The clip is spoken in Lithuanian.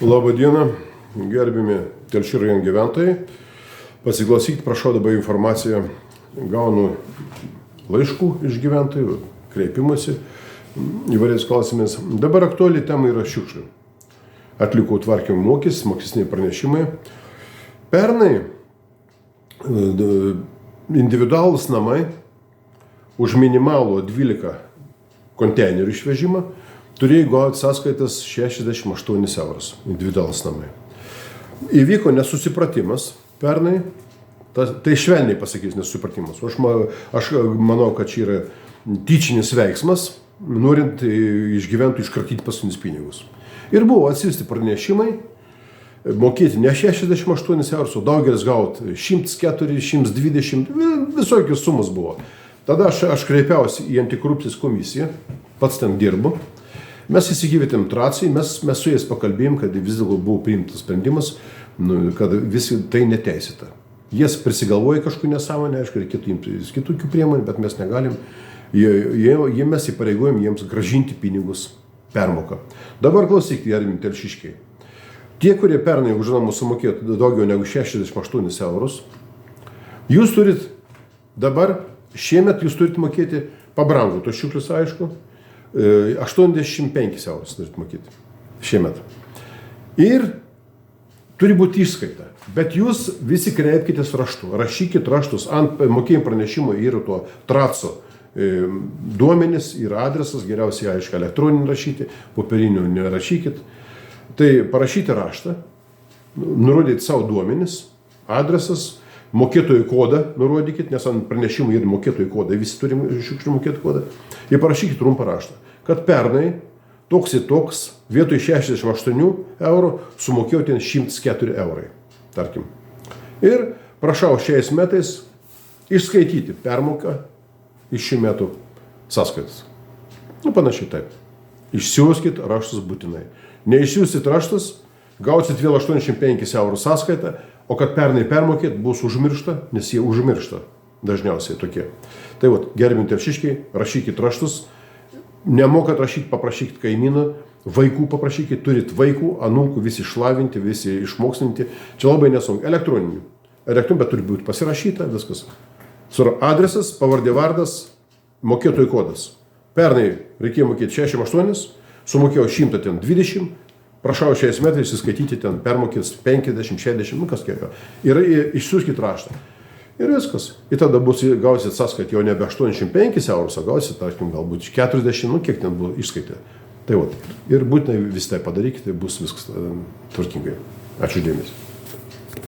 Labą dieną, gerbimi Telšių rajono gyventojai. Pasiklausykit, prašau dabar informaciją. Gaunu laiškų iš gyventojų, kreipimusi įvairiais klausimais. Dabar aktuali tema yra šiukšlių. Atlikau tvarkymo mokestiniai pranešimai. Pernai individualūs namai už minimalų 12 konteinerių išvežimą turėjo gauti sąskaitas 68 eurus individualūs namai. Įvyko nesusipratimas pernai, tai švelniai pasakys nesusipratimas. Aš manau, kad čia yra tyčinis veiksmas, norint iš gyventojų iškratyti paskutinius pinigus. Ir buvo atsiųsti pranešimai, mokėti ne 68 eurus, o daugelis gauti 104, 120, visokios sumos buvo. Tada aš kreipiausi į antikorupcijos komisiją, pats ten dirbu. Mes įsigyvėtėm Tracijai, mes su jais pakalbėjom, kad vis dėlto buvo priimtas sprendimas, kad visi tai neteisėta. Jie prisigalvoja kažkokių nesąmonę, aišku, reikėtų imtis kitokių priemonių, bet mes negalim. Mes įpareigojom jiems grąžinti pinigus permoką. Dabar klausykite, gerbimi telšiškiai. Tie, kurie pernai už namus sumokėjo daugiau negu 68 eurus, jūs turit dabar, šiemet jūs turite mokėti pabrango, tos šiukšlius aišku, 85 eurus turite mokėti šiemet. Ir turi būti išskaita. Bet jūs visi kreipkitės raštu. Rašykit raštus ant mokėjimo pranešimo ir to traco duomenis ir adresas, geriausiai aišku elektroninį rašyti, popierinių nerašykit. Tai parašyti raštą, nurodyti savo duomenis, adresas, mokėtojų kodą nurodykit, nes ant pranešimų yra mokėtojų kodai, visi turim šiukšlių mokėtojų kodą. Ir parašykit trumpą raštą, kad pernai toks ir toks vietoj 68 eurų sumokėjau ten 104 eurai, tarkim. Ir prašau šiais metais išskaityti permoką iš šių metų sąskaitas. Panašiai taip. Išsiųskit raštus būtinai. Neišsiųsit raštus, gausit vėl 85 eurų sąskaitą, o kad pernai permokėt, bus užmiršta, nes jie užmiršta dažniausiai tokie. Tai gerbimi telšiškiai, rašykit raštus, nemokat rašyti, paprašykit kaimyną, vaikų paprašykit, turit vaikų, anūkų, visi išlavinti, visi išmokslinti. Čia labai nesunku. Elektroninių, bet turi būti pasirašyta, viskas. Adresas, pavardė, vardas, mokėtojų kodas. Pernai reikėjo mokėti 68, sumokėjau 120, prašau šiais metais įskaityti ten permokės 50, 60, kas kiek. Ir išsiųskit raštą. Ir viskas. Ir tada gausit sąskaitą jau nebe 85 eurus, o gausit, tarkim, galbūt 40, kiek ten buvo išskaitę. Tai ir būtinai vis tai padarykite, bus viskas tvarkingai. Ačiū dėmesį.